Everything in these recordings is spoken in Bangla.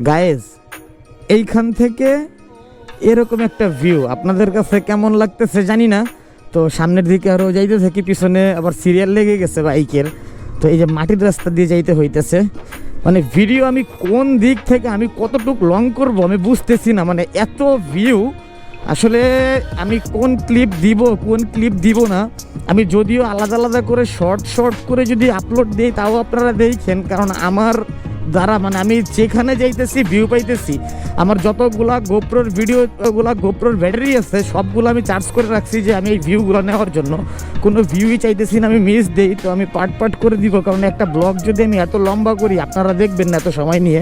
গায়েস এইখান থেকে এরকম একটা ভিউ আপনাদের কাছে কেমন লাগতেছে জানি না। তো সামনের দিকে আরও যাইতে থাকি, পিছনে আবার সিরিয়াল লেগে গেছে বাইকের। তো এই যে মাটির রাস্তা দিয়ে যাইতে হইতেছে, মানে ভিডিও আমি কোন দিক থেকে আমি কতটুকু লং করব আমি বুঝতেছি না, মানে এত ভিউ। আসলে আমি কোন ক্লিপ দিব না। আমি যদিও আলাদা আলাদা করে শর্ট করে যদি আপলোড দিই তাও আপনারা দেখেন, কারণ আমার দ্বারা মানে আমি যেখানে যাইতেছি ভিউ পাইতেছি। আমার যতগুলা গোপ্রোর ব্যাটারি আছে সবগুলো আমি চার্জ করে রাখছি যে আমি এই ভিউগুলো নেওয়ার জন্য। কোনো ভিউই চাইতেছি না আমি মিস দেই, তো আমি পার্ট করে দিব, কারণ একটা ব্লগ যদি আমি এত লম্বা করি আপনারা দেখবেন না এত সময় নিয়ে,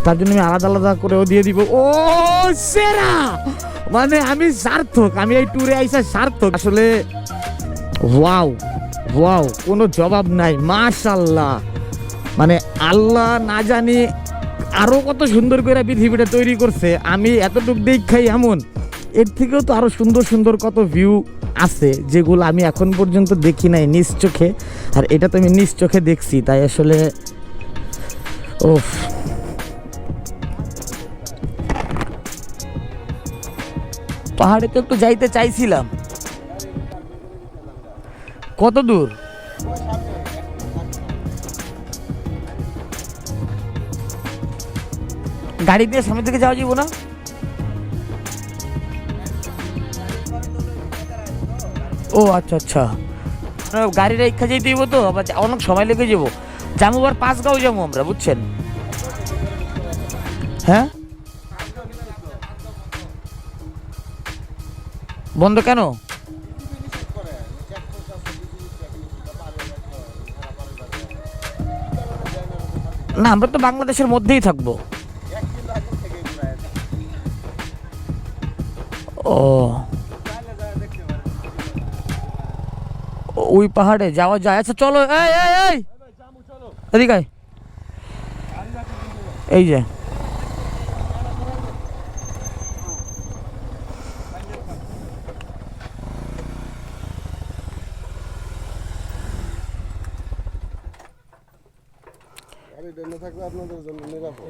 তার জন্য আমি আলাদা আলাদা করেও দিয়ে দিব। ও সেরা, মানে আমি সার্থক, আমি এই ট্যুরে আইসা সার্থক আসলে। ওয়াও কোনো জবাব নাই, মাশাআল্লাহ। মানে আল্লাহ না জানি আরো কত সুন্দর করে পৃথিবীটা তৈরি করছে। আমি এতটুক দেখাই এমন, এর থেকেও তো আরো সুন্দর কত ভিউ আছে যেগুলো আমি এখন পর্যন্ত দেখি নাই নিজ চোখে, আর এটা তো আমি নিজ চোখে দেখছি। তাই আসলে ওফ, পাহাড়ে তো একটু যাইতে চাইছিলাম। কত দূর? গাড়ি দিয়ে সামনে থেকে যাওয়া যাবো না? ও আচ্ছা, গাড়ি রেখা যেতে দিব তো আবার অনেক সময় লেগে যাবো। যাবো আবার পাঁচগাঁও যাবো আমরা, বুঝছেন? হ্যাঁ, বন্ধ কেন? না, আমরা তো বাংলাদেশের মধ্যেই থাকবো। ও, ওই পাহাড়ে যাওয়া যায়। আচ্ছা চলো, এই এদিকে আয়। এই যে গাড়ি থাকলে আপনাদের জন্য নিরাপদ।